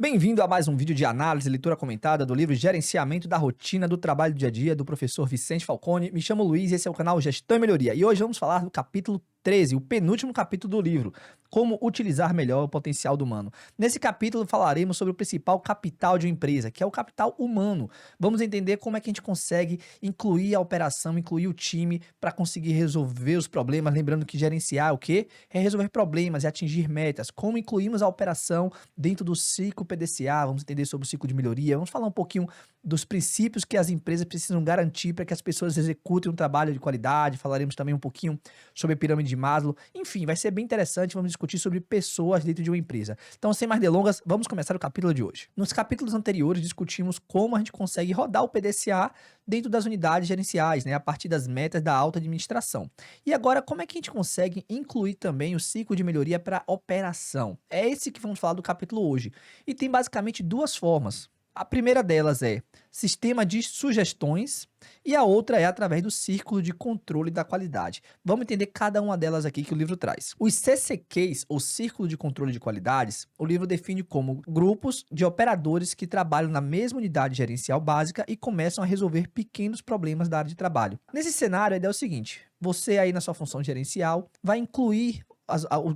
Bem-vindo a mais um vídeo de análise e leitura comentada do livro Gerenciamento da Rotina do Trabalho do Dia a Dia, do professor Vicente Falcone. Me chamo Luiz e esse é o canal Gestão e Melhoria. E hoje vamos falar do capítulo 13, o penúltimo capítulo do livro, Como Utilizar Melhor o Potencial do Humano. Nesse capítulo falaremos sobre o principal capital de uma empresa, que é o capital humano. Vamos entender como é que a gente consegue incluir a operação, incluir o time para conseguir resolver os problemas. Lembrando que gerenciar é o quê? É resolver problemas, é atingir metas. Como incluímos a operação dentro do ciclo PDCA, vamos entender sobre o ciclo de melhoria, vamos falar um pouquinho dos princípios que as empresas precisam garantir para que as pessoas executem um trabalho de qualidade, falaremos também um pouquinho sobre a pirâmide de Maslow, enfim, vai ser bem interessante, vamos discutir sobre pessoas dentro de uma empresa. Então, sem mais delongas, vamos começar o capítulo de hoje. Nos capítulos anteriores, discutimos como a gente consegue rodar o PDCA dentro das unidades gerenciais, né, a partir das metas da alta administração. E agora, como é que a gente consegue incluir também o ciclo de melhoria para a operação? É esse que vamos falar do capítulo hoje. E tem basicamente duas formas. A primeira delas é sistema de sugestões e a outra é através do círculo de controle da qualidade. Vamos entender cada uma delas aqui que o livro traz. Os CCQs, ou Círculo de Controle de Qualidades, o livro define como grupos de operadores que trabalham na mesma unidade gerencial básica e começam a resolver pequenos problemas da área de trabalho. Nesse cenário, a ideia é o seguinte: você aí na sua função gerencial vai incluir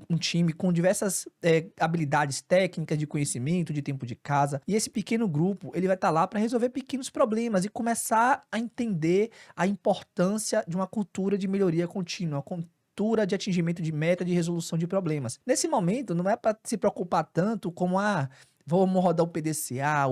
um time com diversas habilidades técnicas, de conhecimento, de tempo de casa. E esse pequeno grupo, ele vai estar lá para resolver pequenos problemas e começar a entender a importância de uma cultura de melhoria contínua, cultura de atingimento de meta, de resolução de problemas. Nesse momento, não é para se preocupar tanto como vamos rodar o PDCA,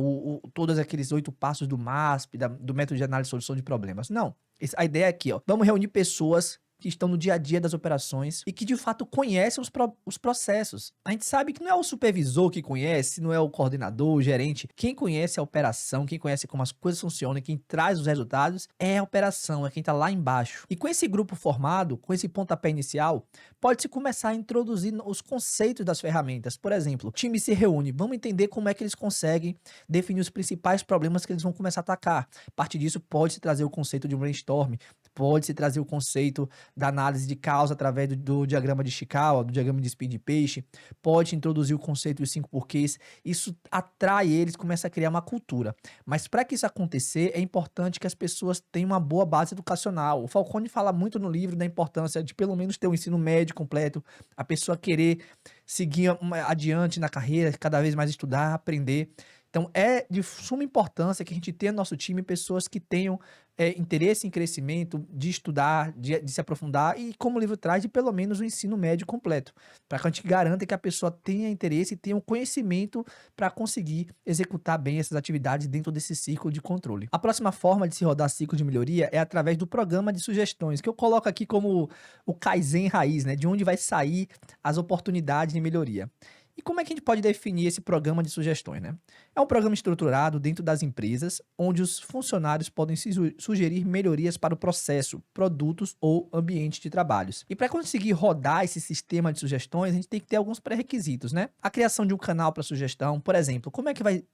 todos aqueles 8 passos do MASP, do método de análise e solução de problemas. Não. A ideia é aqui, ó. Vamos reunir pessoas que estão no dia a dia das operações e que de fato conhecem os processos. A gente sabe que não é o supervisor que conhece, não é o coordenador, o gerente. Quem conhece a operação, quem conhece como as coisas funcionam, quem traz os resultados é a operação, é quem está lá embaixo. E com esse grupo formado, com esse pontapé inicial, pode-se começar a introduzir os conceitos das ferramentas. Por exemplo, o time se reúne, vamos entender como é que eles conseguem definir os principais problemas que eles vão começar a atacar. A partir disso, pode-se trazer o conceito de brainstorm, pode-se trazer o conceito da análise de causa através do diagrama de Chikawa, do diagrama de Spin de peixe, pode introduzir o conceito dos 5 porquês. Isso atrai eles, começa a criar uma cultura. Mas para que isso acontecer, é importante que as pessoas tenham uma boa base educacional. O Falcone fala muito no livro da importância de pelo menos ter um ensino médio completo, a pessoa querer seguir adiante na carreira, cada vez mais estudar, aprender. Então, é de suma importância que a gente tenha no nosso time pessoas que tenham interesse em crescimento, de estudar, de se aprofundar e, como o livro traz, de pelo menos o ensino médio completo, para que a gente garanta que a pessoa tenha interesse e tenha o conhecimento para conseguir executar bem essas atividades dentro desse ciclo de controle. A próxima forma de se rodar ciclo de melhoria é através do programa de sugestões, que eu coloco aqui como o Kaizen raiz, né, de onde vai sair as oportunidades de melhoria. E como é que a gente pode definir esse programa de sugestões, né? É um programa estruturado dentro das empresas, onde os funcionários podem sugerir melhorias para o processo, produtos ou ambiente de trabalhos. E para conseguir rodar esse sistema de sugestões, a gente tem que ter alguns pré-requisitos, né? A criação de um canal para sugestão, por exemplo,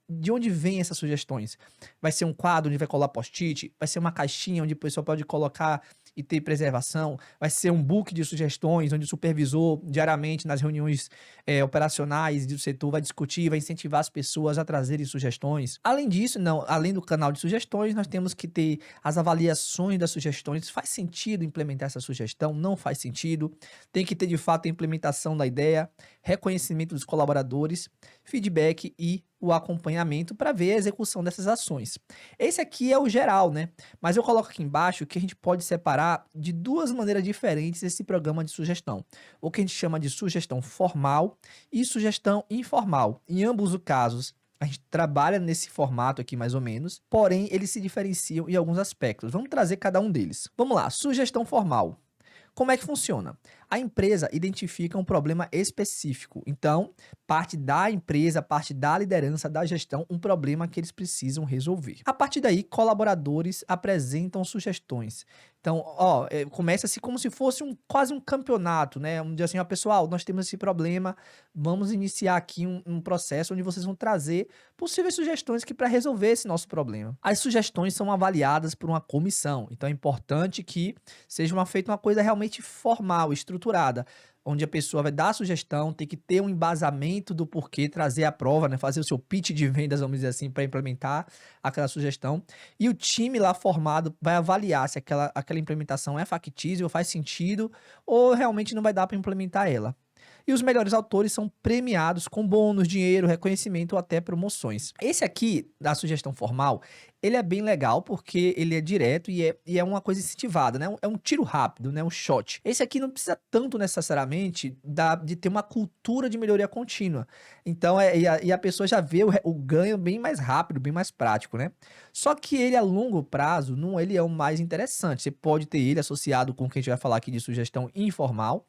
de onde vem essas sugestões? Vai ser um quadro onde vai colar post-it? Vai ser uma caixinha onde o pessoal pode colocar e ter preservação? Vai ser um book de sugestões, onde o supervisor, diariamente, nas reuniões operacionais do setor, vai discutir, vai incentivar as pessoas a trazerem sugestões. Além disso, não, além do canal de sugestões, nós temos que ter as avaliações das sugestões. Faz sentido implementar essa sugestão? Não faz sentido. Tem que ter, de fato, a implementação da ideia, reconhecimento dos colaboradores, feedback e o acompanhamento para ver a execução dessas ações. Esse aqui é o geral, né? Mas eu coloco aqui embaixo que a gente pode separar de duas maneiras diferentes esse programa de sugestão. O que a gente chama de sugestão formal e sugestão informal. Em ambos os casos, a gente trabalha nesse formato aqui mais ou menos, porém eles se diferenciam em alguns aspectos. Vamos trazer cada um deles. Vamos lá, sugestão formal. Como é que funciona? A empresa identifica um problema específico. Então, parte da empresa, parte da liderança, da gestão, um problema que eles precisam resolver. A partir daí, colaboradores apresentam sugestões. Então, começa-se como se fosse quase um campeonato, né? Um dia assim, pessoal, nós temos esse problema, vamos iniciar aqui um processo onde vocês vão trazer possíveis sugestões para resolver esse nosso problema. As sugestões são avaliadas por uma comissão, então é importante que seja feita uma coisa realmente formal, estruturada. onde a pessoa vai dar a sugestão, tem que ter um embasamento do porquê, trazer a prova, né? Fazer o seu pitch de vendas, vamos dizer assim, para implementar aquela sugestão. E o time lá formado vai avaliar se aquela implementação é factível, faz sentido, ou realmente não vai dar para implementar ela. E os melhores autores são premiados com bônus, dinheiro, reconhecimento ou até promoções. Esse aqui, da sugestão formal, ele é bem legal porque ele é direto e é uma coisa incentivada, né? É um tiro rápido, né? Um shot. Esse aqui não precisa tanto necessariamente de ter uma cultura de melhoria contínua. Então, a pessoa já vê o ganho bem mais rápido, bem mais prático, né? Só que ele a longo prazo, não, ele é o mais interessante. Você pode ter ele associado com o que a gente vai falar aqui de sugestão informal,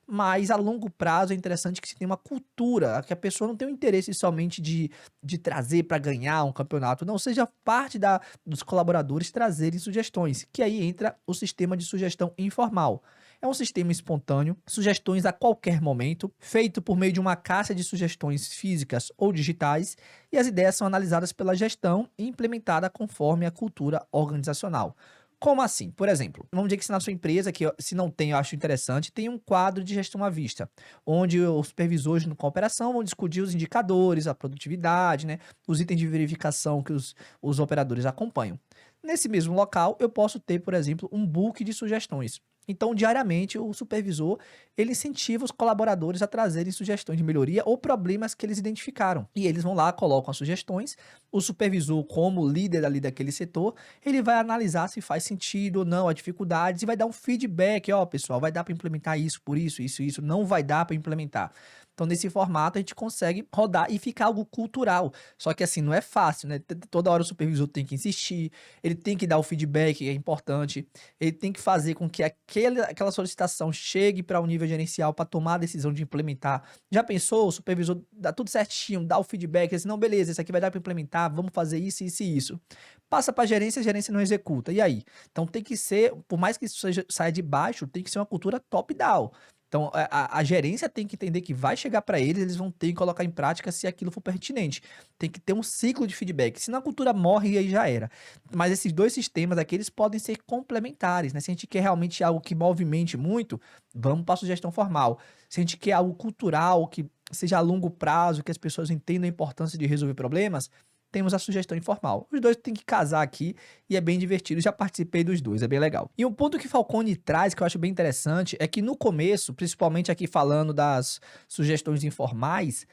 mas a longo prazo é interessante que se tenha uma cultura, que a pessoa não tenha um interesse somente de trazer para ganhar um campeonato, não, seja parte dos colaboradores trazerem sugestões, que aí entra o sistema de sugestão informal. É um sistema espontâneo, sugestões a qualquer momento, feito por meio de uma caixa de sugestões físicas ou digitais, e as ideias são analisadas pela gestão e implementadas conforme a cultura organizacional. Como assim? Por exemplo, vamos dizer que se na sua empresa, que se não tem, eu acho interessante, tem um quadro de gestão à vista, onde os supervisores com a operação vão discutir os indicadores, a produtividade, né, os itens de verificação que os operadores acompanham. Nesse mesmo local, eu posso ter, por exemplo, um book de sugestões. Então, diariamente, o supervisor, ele incentiva os colaboradores a trazerem sugestões de melhoria ou problemas que eles identificaram. E eles vão lá, colocam as sugestões, o supervisor, como líder ali daquele setor, ele vai analisar se faz sentido ou não, as dificuldades, e vai dar um feedback, ó, pessoal, vai dar para implementar isso, por isso, não vai dar para implementar. Então, nesse formato, a gente consegue rodar e ficar algo cultural. Só que assim, não é fácil, né? Toda hora o supervisor tem que insistir, ele tem que dar o feedback, que é importante, ele tem que fazer com que aquela solicitação chegue para o nível gerencial para tomar a decisão de implementar. Já pensou? O supervisor dá tudo certinho, dá o feedback, assim, não, beleza, isso aqui vai dar para implementar, vamos fazer isso, isso e isso. Passa para a gerência não executa. E aí? Então tem que ser, por mais que isso saia de baixo, tem que ser uma cultura top-down. Então, a gerência tem que entender que vai chegar para eles vão ter que colocar em prática se aquilo for pertinente. Tem que ter um ciclo de feedback, senão a cultura morre e aí já era. Mas esses dois sistemas aqui, eles podem ser complementares, né? Se a gente quer realmente algo que movimente muito, vamos para a sugestão formal. Se a gente quer algo cultural, que seja a longo prazo, que as pessoas entendam a importância de resolver problemas, temos a sugestão informal. Os dois têm que casar aqui e é bem divertido. Já participei dos dois, é bem legal. E um ponto que Falcone traz, que eu acho bem interessante, é que no começo, principalmente aqui falando das sugestões informais,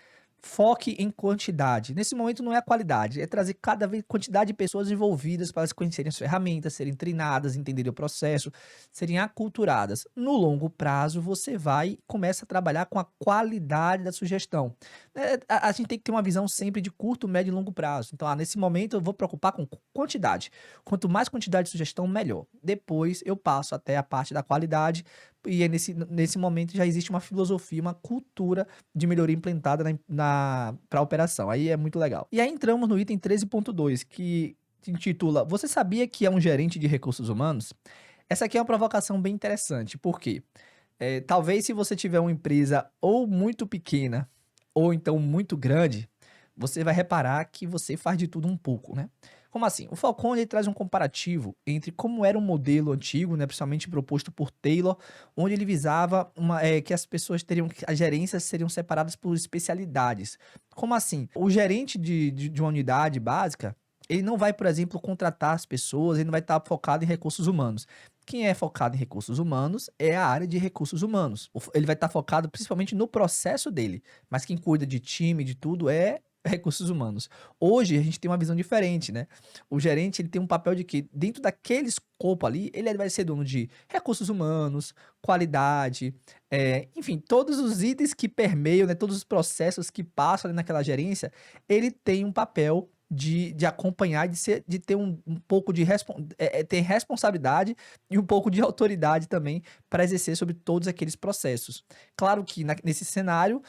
foque em quantidade. Nesse momento não é a qualidade, é trazer cada vez quantidade de pessoas envolvidas para elas conhecerem as ferramentas, serem treinadas, entenderem o processo, serem aculturadas. No longo prazo, você vai e começa a trabalhar com a qualidade da sugestão. A gente tem que ter uma visão sempre de curto, médio e longo prazo. Então, nesse momento eu vou preocupar com quantidade. Quanto mais quantidade de sugestão, melhor. Depois eu passo até a parte da qualidade, e nesse momento já existe uma filosofia, uma cultura de melhoria implementada para a operação. Aí é muito legal. E aí entramos no item 13.2, que se intitula Você sabia que é um gerente de recursos humanos? Essa aqui é uma provocação bem interessante, porque talvez se você tiver uma empresa ou muito pequena ou então muito grande, você vai reparar que você faz de tudo um pouco, né? Como assim? O Falcone ele traz um comparativo entre como era um modelo antigo, né, principalmente proposto por Taylor, onde ele visava que as pessoas as gerências seriam separadas por especialidades. Como assim? O gerente de uma unidade básica, ele não vai, por exemplo, contratar as pessoas, ele não vai estar focado em recursos humanos. Quem é focado em recursos humanos é a área de recursos humanos. Ele vai estar focado principalmente no processo dele, mas quem cuida de time, de tudo, é recursos humanos. Hoje a gente tem uma visão diferente, né? O gerente ele tem um papel de que dentro daquele escopo ali, ele vai ser dono de recursos humanos, qualidade, enfim, todos os itens que permeiam, né, todos os processos que passam ali naquela gerência, ele tem um papel de acompanhar, de ter um pouco de ter responsabilidade e um pouco de autoridade também para exercer sobre todos aqueles processos. Claro que nesse cenário,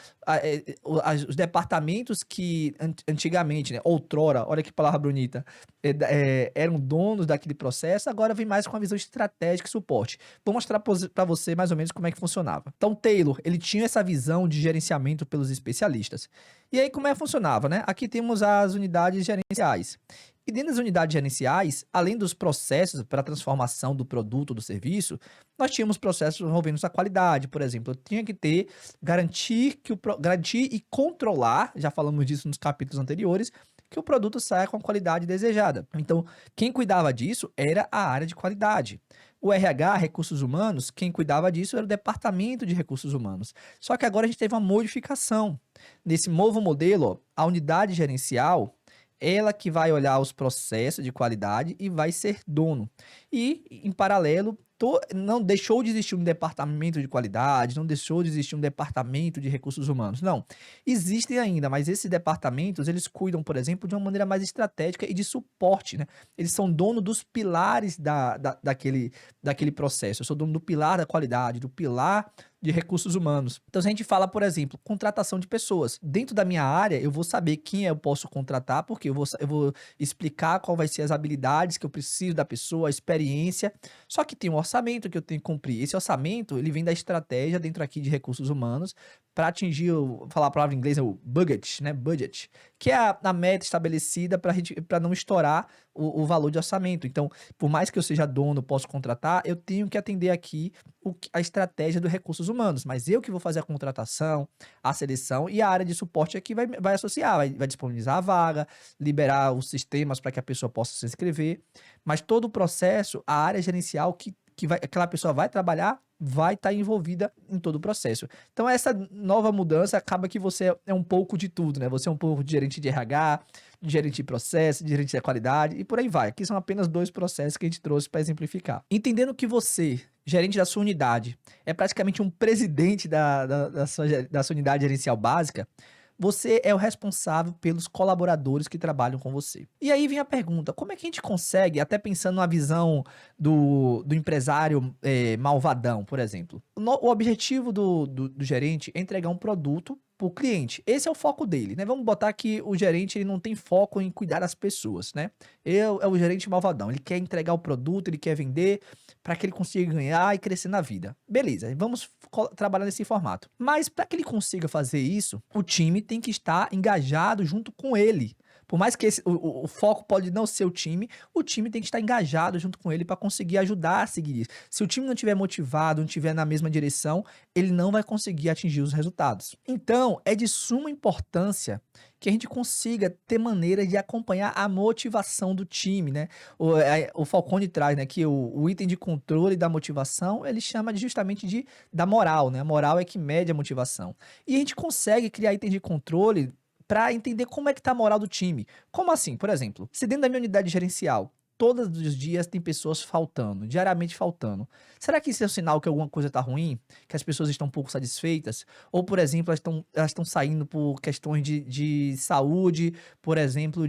os departamentos que antigamente, né, outrora, olha que palavra bonita, eram donos daquele processo, agora vem mais com a visão estratégica e suporte. Vou mostrar para você mais ou menos como é que funcionava. Então, Taylor, ele tinha essa visão de gerenciamento pelos especialistas. E aí, como é que funcionava, né? Aqui temos as unidades gerenciais. E dentro das unidades gerenciais, além dos processos para a transformação do produto ou do serviço, nós tínhamos processos envolvendo a qualidade, por exemplo. Eu tinha que ter, garantir e controlar, já falamos disso nos capítulos anteriores, que o produto saia com a qualidade desejada. Então, quem cuidava disso era a área de qualidade. O RH, Recursos Humanos, quem cuidava disso era o Departamento de Recursos Humanos. Só que agora a gente teve uma modificação. Nesse novo modelo, ó, a unidade gerencial, ela que vai olhar os processos de qualidade e vai ser dono. E, em paralelo, não deixou de existir um departamento de qualidade, não deixou de existir um departamento de recursos humanos. Não, existem ainda, mas esses departamentos, eles cuidam, por exemplo, de uma maneira mais estratégica e de suporte, né? Eles são dono dos pilares daquele processo. Eu sou dono do pilar da qualidade, do pilar de recursos humanos. Então, se a gente fala, por exemplo, contratação de pessoas. Dentro da minha área, eu vou saber quem eu posso contratar, porque eu vou explicar qual vai ser as habilidades que eu preciso da pessoa, a experiência. Só que tem um orçamento que eu tenho que cumprir. Esse orçamento, ele vem da estratégia dentro aqui de recursos humanos para atingir, falar a palavra em inglês, é o budget, né? Budget, que é a meta estabelecida para não estourar o valor de orçamento. Então, por mais que eu seja dono, posso contratar, eu tenho que atender aqui a estratégia dos recursos humanos, mas eu que vou fazer a contratação, a seleção e a área de suporte aqui vai associar, vai disponibilizar a vaga, liberar os sistemas para que a pessoa possa se inscrever, mas todo o processo, a área gerencial aquela pessoa vai trabalhar, vai estar envolvida em todo o processo. Então, essa nova mudança acaba que você é um pouco de tudo, né? Você é um pouco de gerente de RH, de gerente de processo, de gerente de qualidade e por aí vai. Aqui são apenas 2 processos que a gente trouxe para exemplificar. Entendendo que você, gerente da sua unidade, é praticamente um presidente da sua unidade gerencial básica, você é o responsável pelos colaboradores que trabalham com você. E aí vem a pergunta, como é que a gente consegue, até pensando na visão do empresário malvadão, por exemplo. O objetivo do gerente é entregar um produto para o cliente. Esse é o foco dele, né? Vamos botar que o gerente ele não tem foco em cuidar das pessoas, né? Ele é o gerente malvadão, ele quer entregar o produto, ele quer vender para que ele consiga ganhar e crescer na vida. Beleza, vamos trabalhar nesse formato. Mas para que ele consiga fazer isso, o time tem que estar engajado junto com ele. Por mais que o foco pode não ser o time tem que estar engajado junto com ele para conseguir ajudar a seguir isso. Se o time não estiver motivado, não estiver na mesma direção, ele não vai conseguir atingir os resultados. Então, é de suma importância que a gente consiga ter maneira de acompanhar a motivação do time, né? O Falcone traz, né, que o item de controle da motivação, ele chama justamente da moral, né? A moral é que mede a motivação. E a gente consegue criar item de controle para entender como é que tá a moral do time. Como assim? Por exemplo, se dentro da minha unidade gerencial, todos os dias tem pessoas faltando, diariamente faltando. Será que isso é um sinal que alguma coisa tá ruim? Que as pessoas estão um pouco satisfeitas? Ou, por exemplo, elas estão saindo por questões de saúde, por exemplo,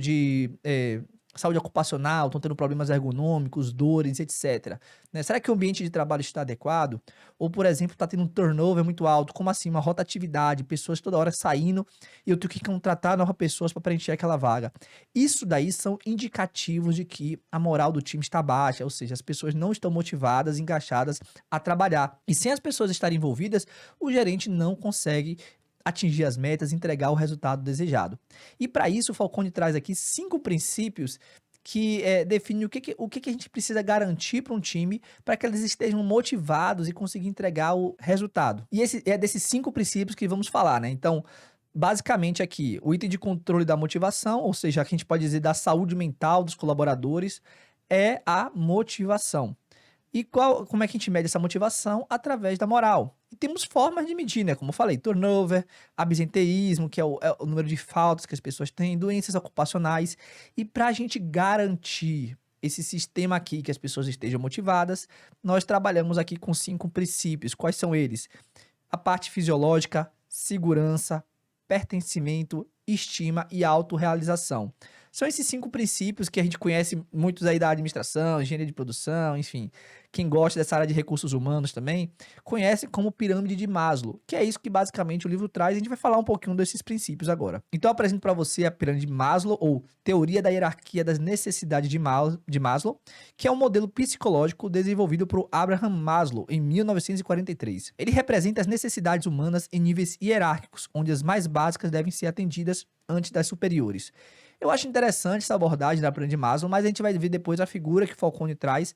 saúde ocupacional, estão tendo problemas ergonômicos, dores, etc. Né? Será que o ambiente de trabalho está adequado? Ou, por exemplo, está tendo um turnover muito alto? Como assim? Uma rotatividade, pessoas toda hora saindo e eu tenho que contratar novas pessoas para preencher aquela vaga. Isso daí são indicativos de que a moral do time está baixa, ou seja, as pessoas não estão motivadas, engajadas a trabalhar. E sem as pessoas estarem envolvidas, o gerente não consegue atingir as metas, entregar o resultado desejado. E para isso, o Falcone traz aqui 5 princípios que definem o que a gente precisa garantir para um time para que eles estejam motivados e conseguir entregar o resultado. E é desses 5 princípios que vamos falar, né? Então, basicamente aqui, o item de controle da motivação, ou seja, que a gente pode dizer da saúde mental dos colaboradores, é a motivação. E como é que a gente mede essa motivação? Através da moral. E temos formas de medir, né? Como eu falei, turnover, absenteísmo, que é o número de faltas que as pessoas têm, doenças ocupacionais. E para a gente garantir esse sistema aqui, que as pessoas estejam motivadas, nós trabalhamos aqui com 5 princípios. Quais são eles? A parte fisiológica, segurança, pertencimento, estima e autorrealização. São esses 5 princípios que a gente conhece muitos aí da administração, engenharia de produção, enfim. Quem gosta dessa área de recursos humanos também, conhece como pirâmide de Maslow, que é isso que basicamente o livro traz. A gente vai falar um pouquinho desses princípios agora. Então eu apresento para você a pirâmide de Maslow, ou teoria da hierarquia das necessidades de Maslow, que é um modelo psicológico desenvolvido por Abraham Maslow em 1943. Ele representa as necessidades humanas em níveis hierárquicos, onde as mais básicas devem ser atendidas antes das superiores. Eu acho interessante essa abordagem da pirâmide de Maslow, mas a gente vai ver depois a figura que Falcone traz,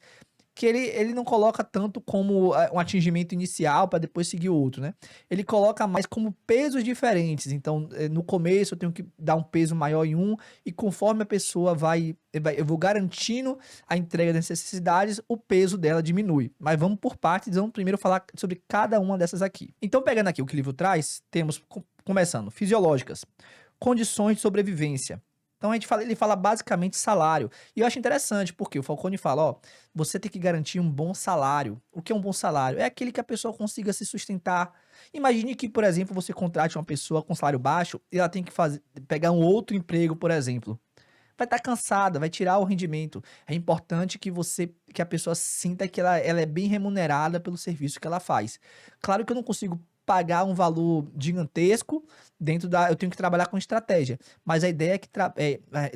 que ele não coloca tanto como um atingimento inicial para depois seguir o outro, né? Ele coloca mais como pesos diferentes. Então, no começo eu tenho que dar um peso maior em um, e conforme a pessoa eu vou garantindo a entrega das necessidades, o peso dela diminui. Mas vamos por partes, vamos primeiro falar sobre cada uma dessas aqui. Então, pegando aqui o que o livro traz, temos, começando, fisiológicas, condições de sobrevivência. Então ele fala basicamente salário. E eu acho interessante, porque o Falcone fala, ó, você tem que garantir um bom salário. O que é um bom salário? É aquele que a pessoa consiga se sustentar. Imagine que, por exemplo, você contrate uma pessoa com salário baixo e ela tem que pegar um outro emprego, por exemplo. Vai estar cansada, vai tirar o rendimento. É importante que a pessoa sinta que ela é bem remunerada pelo serviço que ela faz. Claro que eu não consigo pagar um valor gigantesco eu tenho que trabalhar com estratégia, mas a ideia é que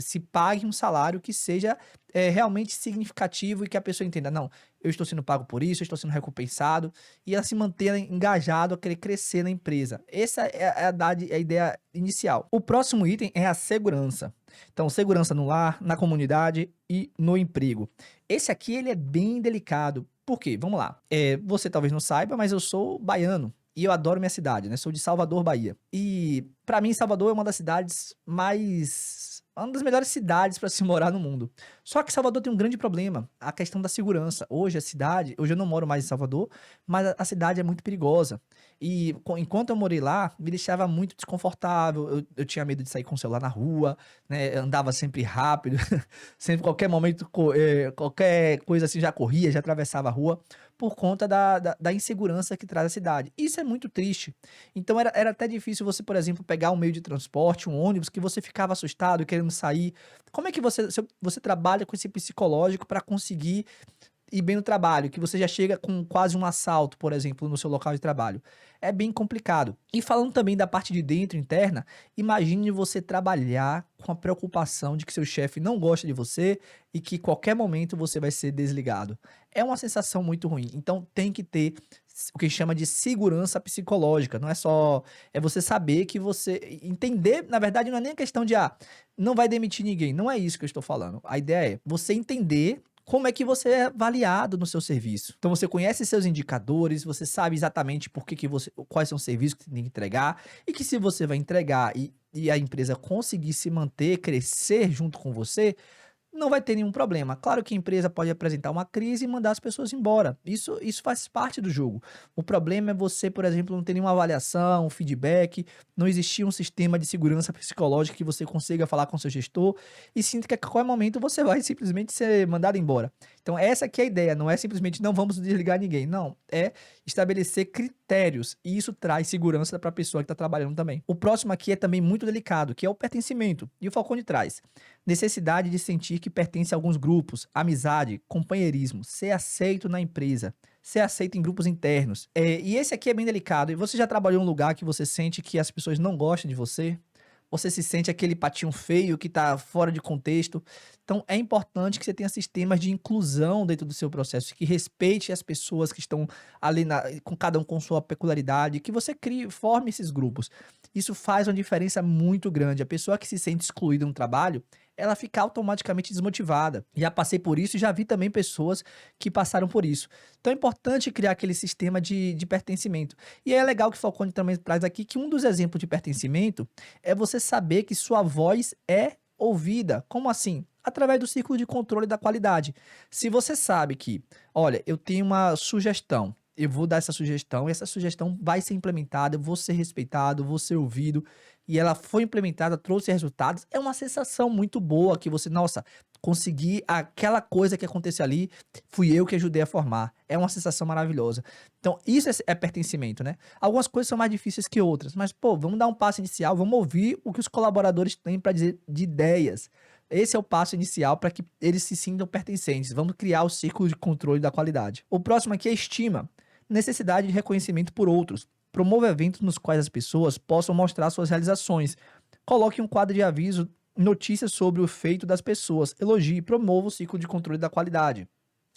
se pague um salário que seja realmente significativo e que a pessoa entenda, não, eu estou sendo pago por isso, eu estou sendo recompensado, e ela se manter engajado a querer crescer na empresa. Essa é a ideia inicial. O próximo item é a segurança. Então, segurança no lar, na comunidade e no emprego. Esse aqui, ele é bem delicado. Por quê? Vamos lá. Você talvez não saiba, mas eu sou baiano. E eu adoro minha cidade, né? Sou de Salvador, Bahia. E pra mim, Salvador é uma das cidades uma das melhores cidades para se morar no mundo. Só que Salvador tem um grande problema, a questão da segurança. Hoje eu não moro mais em Salvador, mas a cidade é muito perigosa. E enquanto eu morei lá, me deixava muito desconfortável. Eu tinha medo de sair com o celular na rua, né? Eu andava sempre rápido, sempre qualquer momento, qualquer coisa assim já corria, já atravessava a rua, por conta da insegurança que traz a cidade. Isso é muito triste. Então era até difícil você, por exemplo, pegar um meio de transporte, um ônibus, que você ficava assustado, querendo sair. Como é que você trabalha com esse psicológico para conseguir ir bem no trabalho, que você já chega com quase um assalto, por exemplo, no seu local de trabalho? É bem complicado. E falando também da parte de dentro, interna, imagine você trabalhar com a preocupação de que seu chefe não gosta de você e que qualquer momento você vai ser desligado. É uma sensação muito ruim. Então tem que ter o que chama de segurança psicológica. Não é só, é você saber que você entender, na verdade não é nem a questão de não vai demitir ninguém. Não é isso que eu estou falando. A ideia é você entender como é que você é avaliado no seu serviço. Então você conhece seus indicadores, você sabe exatamente quais são os serviços que você tem que entregar, e que se você vai entregar e a empresa conseguir se manter, crescer junto com você, não vai ter nenhum problema. Claro que a empresa pode apresentar uma crise e mandar as pessoas embora. Isso faz parte do jogo. O problema é você, por exemplo, não ter nenhuma avaliação, um feedback, não existir um sistema de segurança psicológica que você consiga falar com seu gestor e sinta que a qualquer momento você vai simplesmente ser mandado embora. Então essa aqui é a ideia, não é simplesmente não vamos desligar ninguém, não. É estabelecer critérios, e isso traz segurança para a pessoa que está trabalhando também. O próximo aqui é também muito delicado, que é o pertencimento. E o Falcone traz necessidade de sentir que pertence a alguns grupos, amizade, companheirismo, ser aceito na empresa, ser aceito em grupos internos. E esse aqui é bem delicado. E você já trabalhou em um lugar que você sente que as pessoas não gostam de você? Você se sente aquele patinho feio que está fora de contexto? Então é importante que você tenha sistemas de inclusão dentro do seu processo, que respeite as pessoas que estão ali, com cada um com sua peculiaridade, que você forme esses grupos. Isso faz uma diferença muito grande. A pessoa que se sente excluída no trabalho, ela fica automaticamente desmotivada. Já passei por isso e já vi também pessoas que passaram por isso. Então é importante criar aquele sistema de pertencimento. E é legal que Falcone também traz aqui que um dos exemplos de pertencimento é você saber que sua voz é ouvida. Como assim? Através do círculo de controle da qualidade. Se você sabe que, olha, eu tenho uma sugestão, eu vou dar essa sugestão e essa sugestão vai ser implementada, eu vou ser respeitado, vou ser ouvido, e ela foi implementada, trouxe resultados, é uma sensação muito boa que você, nossa, consegui aquela coisa que aconteceu ali, fui eu que ajudei a formar. É uma sensação maravilhosa. Então, isso é pertencimento, né? Algumas coisas são mais difíceis que outras, mas, pô, vamos dar um passo inicial, vamos ouvir o que os colaboradores têm para dizer de ideias. Esse é o passo inicial para que eles se sintam pertencentes. Vamos criar o círculo de controle da qualidade. O próximo aqui é estima. Necessidade de reconhecimento por outros. Promova eventos nos quais as pessoas possam mostrar suas realizações. Coloque um quadro de aviso, notícias sobre o feito das pessoas. Elogie e promova o ciclo de controle da qualidade.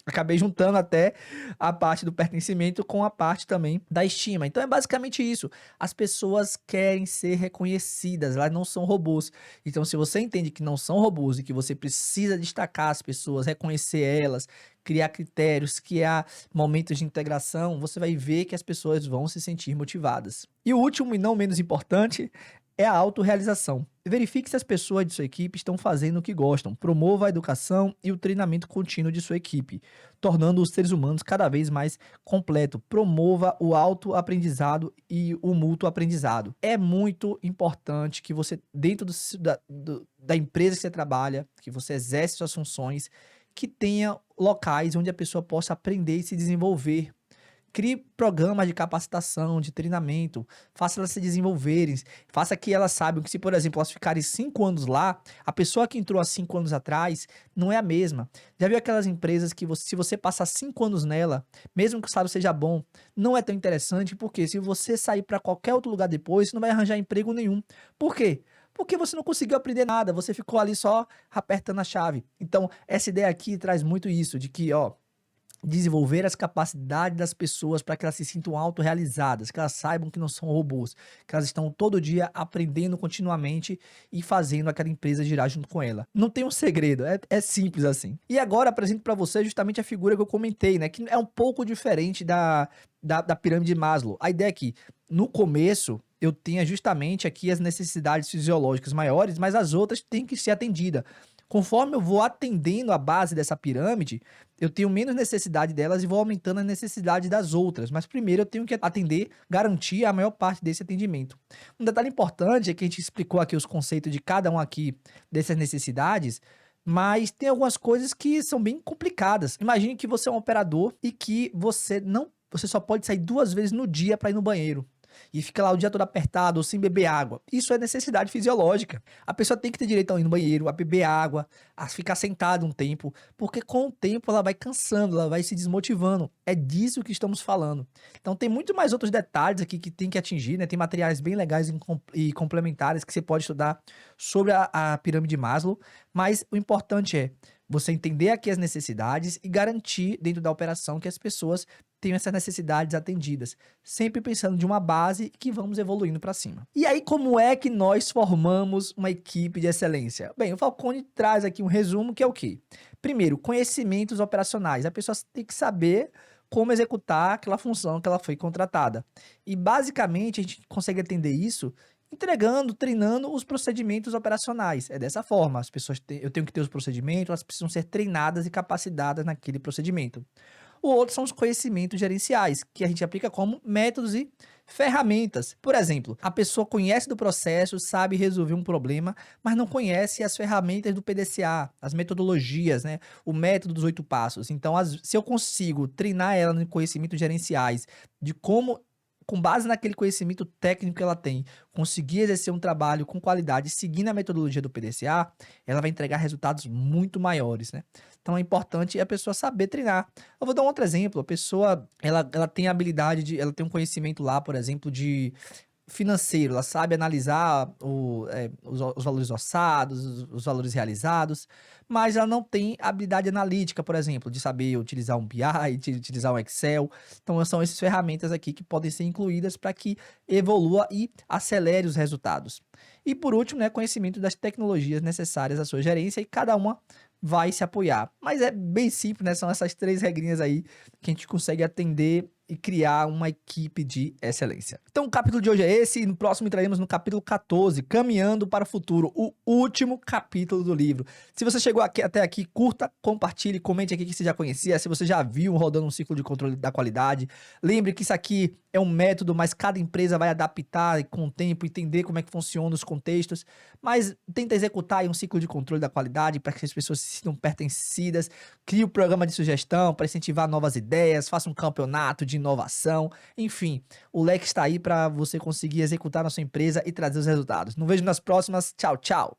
Acabei juntando até a parte do pertencimento com a parte também da estima. Então é basicamente isso. As pessoas querem ser reconhecidas, elas não são robôs. Então, se você entende que não são robôs e que você precisa destacar as pessoas, reconhecer elas, criar critérios, criar momentos de integração, você vai ver que as pessoas vão se sentir motivadas. E o último e não menos importante é a autorrealização. Verifique se as pessoas de sua equipe estão fazendo o que gostam. Promova a educação e o treinamento contínuo de sua equipe, tornando os seres humanos cada vez mais completo. Promova o autoaprendizado e o mútuo aprendizado. É muito importante que você, dentro da empresa que você trabalha, que você exerce suas funções, que tenha locais onde a pessoa possa aprender e se desenvolver. Crie programas de capacitação, de treinamento, faça elas se desenvolverem, faça que elas saibam que se, por exemplo, elas ficarem 5 anos lá, a pessoa que entrou há 5 anos atrás não é a mesma. Já viu aquelas empresas que se você passar 5 anos nela, mesmo que o salário seja bom, não é tão interessante, porque se você sair para qualquer outro lugar depois, você não vai arranjar emprego nenhum. Por quê? Porque você não conseguiu aprender nada, você ficou ali só apertando a chave. Então, essa ideia aqui traz muito isso, de que, ó, desenvolver as capacidades das pessoas para que elas se sintam autorrealizadas, que elas saibam que não são robôs, que elas estão todo dia aprendendo continuamente e fazendo aquela empresa girar junto com ela. Não tem um segredo, é simples assim. E agora apresento para você justamente a figura que eu comentei, né, que é um pouco diferente da pirâmide de Maslow. A ideia é que, no começo, eu tenha justamente aqui as necessidades fisiológicas maiores, mas as outras têm que ser atendidas. Conforme eu vou atendendo a base dessa pirâmide, eu tenho menos necessidade delas e vou aumentando a necessidade das outras. Mas primeiro eu tenho que atender, garantir a maior parte desse atendimento. Um detalhe importante é que a gente explicou aqui os conceitos de cada um aqui dessas necessidades, mas tem algumas coisas que são bem complicadas. Imagine que você é um operador e que você só pode sair 2 vezes no dia para ir no banheiro. E fica lá o dia todo apertado ou sem beber água. Isso é necessidade fisiológica. A pessoa tem que ter direito a ir no banheiro, a beber água, a ficar sentada um tempo, porque com o tempo ela vai cansando, ela vai se desmotivando. É disso que estamos falando. Então tem muito mais outros detalhes aqui que tem que atingir, né? Tem materiais bem legais e complementares que você pode estudar sobre a pirâmide de Maslow, mas o importante é você entender aqui as necessidades e garantir dentro da operação que as pessoas tenham essas necessidades atendidas, sempre pensando de uma base que vamos evoluindo para cima. E aí, como é que nós formamos uma equipe de excelência? Bem, o Falcone traz aqui um resumo que é o quê? Primeiro, conhecimentos operacionais. A pessoa tem que saber como executar aquela função que ela foi contratada. E basicamente a gente consegue atender isso entregando, treinando os procedimentos operacionais. É dessa forma, eu tenho que ter os procedimentos, elas precisam ser treinadas e capacitadas naquele procedimento. O outro são os conhecimentos gerenciais, que a gente aplica como métodos e ferramentas. Por exemplo, a pessoa conhece do processo, sabe resolver um problema, mas não conhece as ferramentas do PDCA, as metodologias, né? O método dos 8 passos. Então, se eu consigo treinar ela em conhecimentos gerenciais de como, com base naquele conhecimento técnico que ela tem, conseguir exercer um trabalho com qualidade seguindo a metodologia do PDCA, ela vai entregar resultados muito maiores, né? Então é importante a pessoa saber treinar. Eu vou dar um outro exemplo. A pessoa, ela tem a habilidade ela tem um conhecimento lá, por exemplo, de financeiro. Ela sabe analisar os valores orçados, os valores realizados, mas ela não tem habilidade analítica, por exemplo, de saber utilizar um BI, de utilizar um Excel. Então são essas ferramentas aqui que podem ser incluídas para que evolua e acelere os resultados. E por último, né, conhecimento das tecnologias necessárias à sua gerência, e cada uma vai se apoiar. Mas é bem simples, né? São essas 3 regrinhas aí que a gente consegue atender e criar uma equipe de excelência. Então o capítulo de hoje é esse, e no próximo entraremos no capítulo 14, Caminhando para o Futuro, o último capítulo do livro. Se você chegou até aqui, curta, compartilhe, comente aqui que você já conhecia, se você já viu rodando um ciclo de controle da qualidade. Lembre que isso aqui é um método, mas cada empresa vai adaptar com o tempo, entender como é que funciona os contextos, mas tenta executar aí um ciclo de controle da qualidade para que as pessoas se sintam pertencidas, crie um programa de sugestão para incentivar novas ideias, faça um campeonato de inovação, enfim, o leque está aí para você conseguir executar na sua empresa e trazer os resultados. Nos vejo nas próximas, tchau, tchau!